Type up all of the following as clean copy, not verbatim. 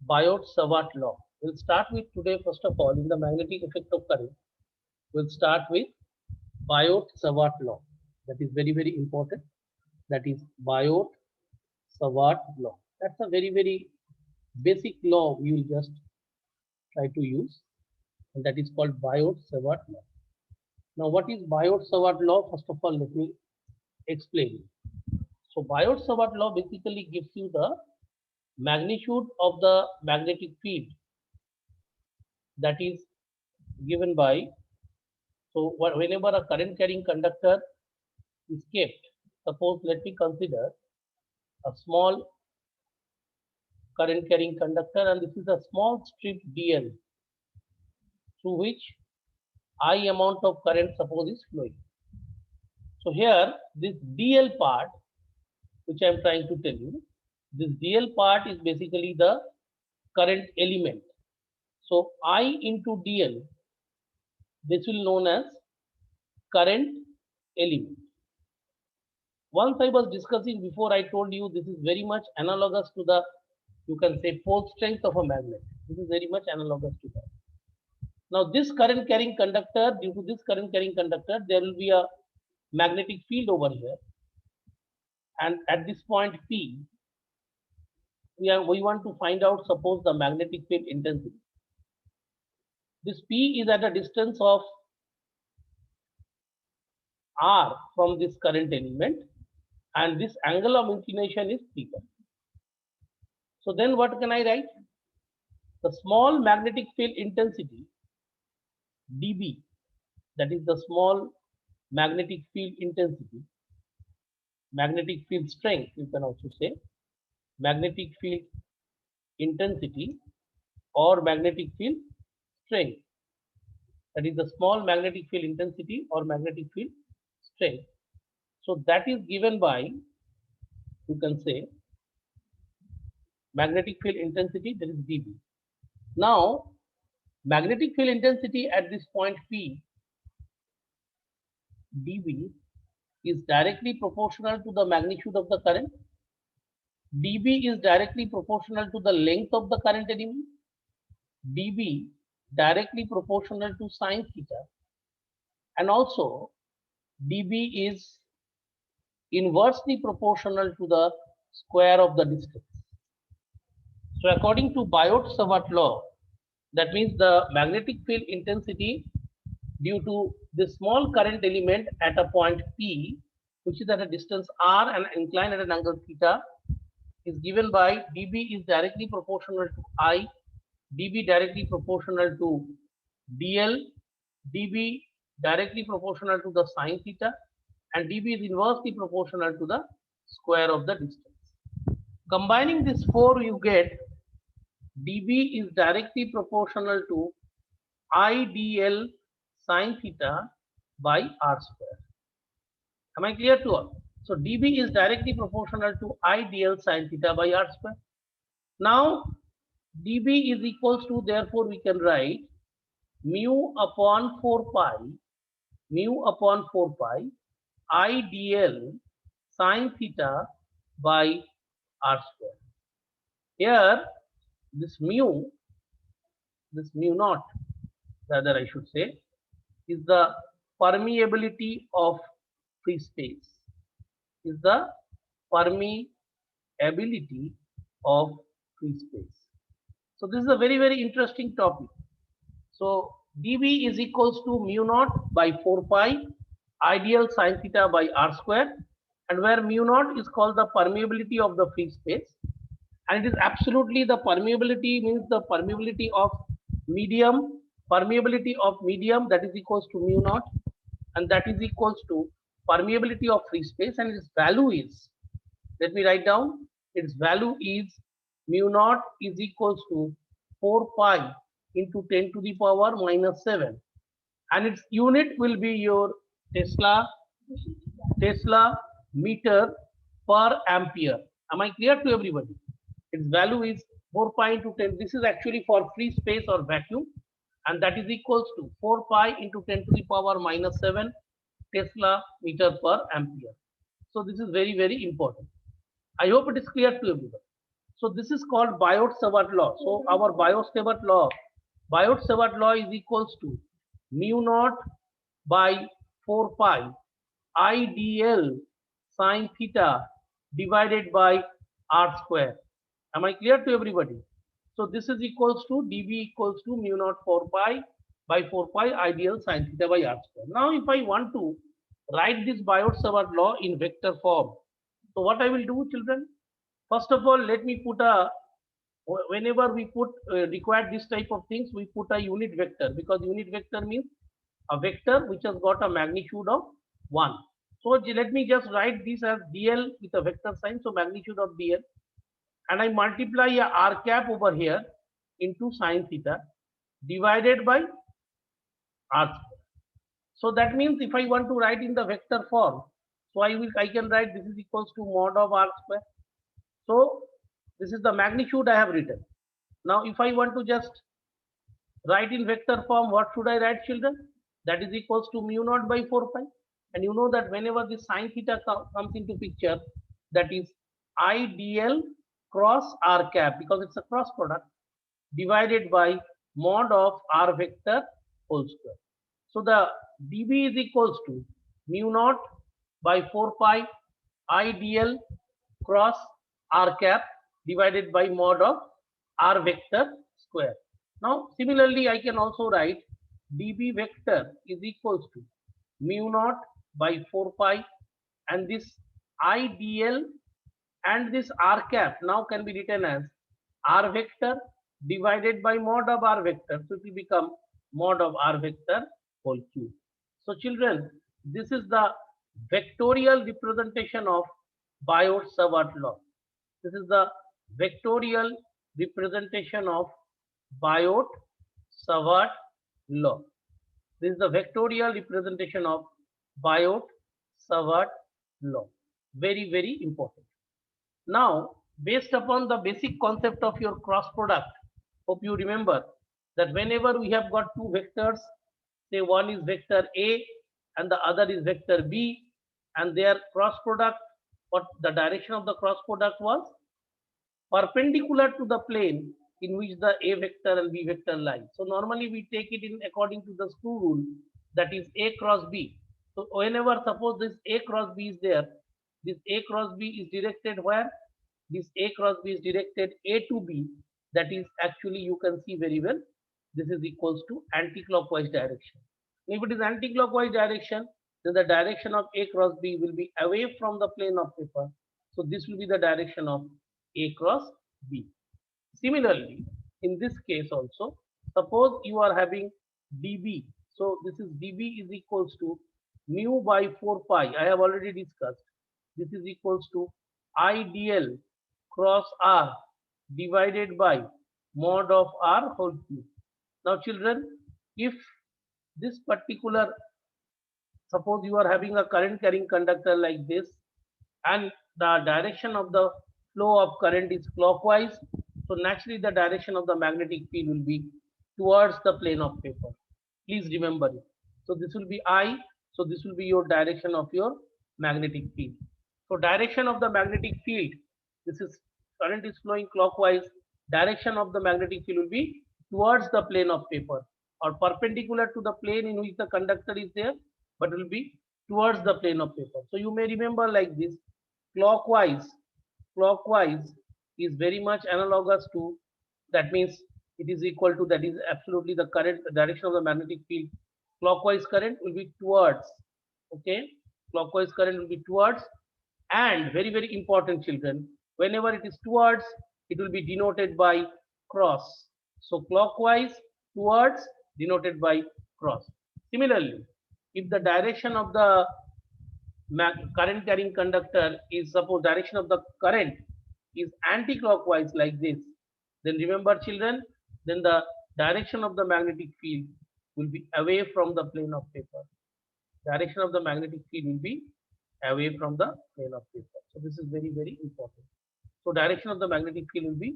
Biot-Savart law. We'll start with today, first of all, in the magnetic effect of current. We'll start with Biot-Savart law. That is very, very important. That is Biot-Savart law. That's a very, very basic law we will just try to use, and that is called Biot-Savart law. Now, what is Biot-Savart law? First of all, let me explain. So, Biot-Savart law basically gives you the magnitude of the magnetic field that is given by, so whenever a current carrying conductor is kept, suppose let me consider a small current carrying conductor, and this is a small strip dl through which I amount of current suppose is flowing. So here this dl part which I am trying to tell you, this dl part is basically the current element. So I into dl, this will known as current element. Once I was discussing before, I told you this is very much analogous to the, you can say, pole strength of a magnet. This is very much analogous to that. Now this current carrying conductor, due to this current carrying conductor, there will be a magnetic field over here, and at this point P, we want to find out, suppose, the magnetic field intensity. This P is at a distance of r from this current element, and this angle of inclination is theta. So then what can I write? The small magnetic field intensity dB, that is the small magnetic field intensity, magnetic field strength, you can also say magnetic field intensity or magnetic field strength, that is the small magnetic field intensity or magnetic field strength. So that is given by, you can say, magnetic field intensity, that is dB. Now magnetic field intensity at this point P, dB, is directly proportional to the magnitude of the current. dB is directly proportional to the length of the current element. dB directly proportional to sine theta, and also dB is inversely proportional to the square of the distance. So according to Biot-Savart law, that means the magnetic field intensity due to this small current element at a point P, which is at a distance r and inclined at an angle theta, is given by dB is directly proportional to I, dB directly proportional to dl, dB directly proportional to the sine theta, and dB is inversely proportional to the square of the distance. Combining these four, you get dB is directly proportional to I dl sine theta by r square. Am I clear to all? So dB is directly proportional to I dl sine theta by r square. Now dB is equals to, therefore we can write mu upon 4 pi I dl sine theta by r square. Here this mu naught, rather I should say, is the permeability of free space, is the permeability of free space. So this is a very, very interesting topic. So dB is equals to mu naught by 4 pi ideal sine theta by r square, and where mu naught is called the permeability of the free space, and it is absolutely the permeability, means the permeability of medium, that is equals to mu naught, and that is equals to permeability of free space, and its value is, let me write down, its value is mu naught is equals to 4 pi into 10 to the power minus 7, and its unit will be your Tesla meter per ampere. Am I clear to everybody? Its value is 4 pi into 10. This is actually for free space or vacuum, and that is equals to 4 pi into 10 to the power minus 7 Tesla meter per ampere. So this is very, very important. I hope it is clear to everyone. So this is called Biot-Savart law. So our Biot-Savart law is equals to mu naught by 4 pi IDL sine theta divided by r square. Am I clear to everybody? So this is equals to dB equals to mu naught 4 pi by 4 pi IDL sine theta by r square. Now if I want to write this Biot-Savart law in vector form, so what I will do, children? First of all, let me put a, whenever we put require this type of things, we put a unit vector, because unit vector means a vector which has got a magnitude of 1. So let me just write this as dl with a vector sign, so magnitude of dl, and I multiply a r cap over here into sine theta divided by r square. So that means if I want to write in the vector form, so I can write this is equals to mod of r square. So this is the magnitude I have written. Now if I want to just write in vector form, what should I write, children? That is equals to mu naught by 4 pi. And you know that whenever the sine theta comes into picture, that is IDL cross r cap, because it's a cross product, divided by mod of r vector whole square. So the dB is equals to mu naught by 4 pi IDL cross r cap divided by mod of r vector square. Now similarly I can also write dB vector is equals to mu naught by 4 pi, and this IDL and this r cap now can be written as r vector divided by mod of r vector, so it will become mod of r vector whole cube. So children, this is the vectorial representation of Biot-Savart law. This is the vectorial representation of Biot-Savart law. This is the vectorial representation of Biot-Savart law. Very, very important. Now, based upon the basic concept of your cross product, hope you remember that whenever we have got two vectors, say one is vector A and the other is vector B, and their cross product, what the direction of the cross product was? Perpendicular to the plane in which the A vector and B vector lie. So normally we take it in according to the screw rule, that is A cross B. So whenever suppose this A cross B is there, this A cross B is directed where? This A cross B is directed A to B. That is actually, you can see very well, this is equals to anti-clockwise direction. If it is anti-clockwise direction, then the direction of A cross B will be away from the plane of paper. So this will be the direction of A cross B. Similarly, in this case also, suppose you are having dB. So this is dB is equals to mu by 4 pi. I have already discussed. This is equals to IDL cross R divided by mod of R whole cube. Now children, if this particular, suppose you are having a current carrying conductor like this, and the direction of the flow of current is clockwise, so naturally the direction of the magnetic field will be towards the plane of paper. Please remember it. So this will be I, so this will be your direction of your magnetic field. So direction of the magnetic field, this is current is flowing clockwise, direction of the magnetic field will be towards the plane of paper, or perpendicular to the plane in which the conductor is there, but will be towards the plane of paper. So you may remember like this, clockwise is very much analogous to, that means it is equal to, that is absolutely the current, the direction of the magnetic field. Clockwise current will be towards, okay, clockwise current will be towards, and very, very important children, whenever it is towards, it will be denoted by cross. So clockwise towards denoted by cross. Similarly, if the direction of the current carrying conductor is, suppose direction of the current is anti-clockwise like this, then remember children, then the direction of the magnetic field will be away from the plane of paper. Direction of the magnetic field will be away from the plane of paper. So this is very, very important. So direction of the magnetic field will be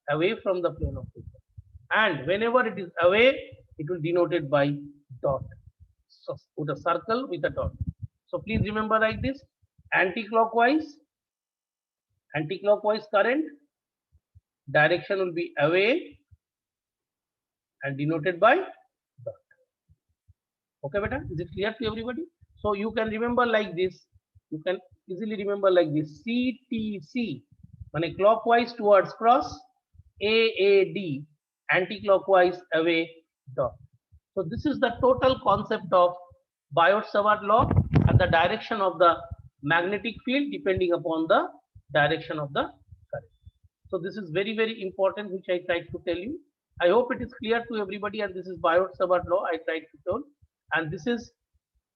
away from the plane of paper, and whenever it is away, it will be denoted by dot. So put a circle with a dot. So please remember like this: anti-clockwise current direction will be away and denoted by dot. Okay, beta, is it clear to everybody? So you can remember like this. You can easily remember like this. CTC, when clockwise towards cross, AAD, anti-clockwise away dot. So this is the total concept of Biot-Savart law and the direction of the magnetic field depending upon the direction of the current. So this is very, very important, which I tried to tell you. I hope it is clear to everybody, and this is Biot-Savart law I tried to tell. And this is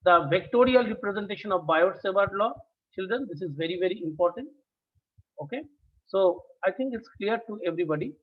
the vectorial representation of Biot-Savart law. Children, this is very, very important. Okay. So I think it's clear to everybody.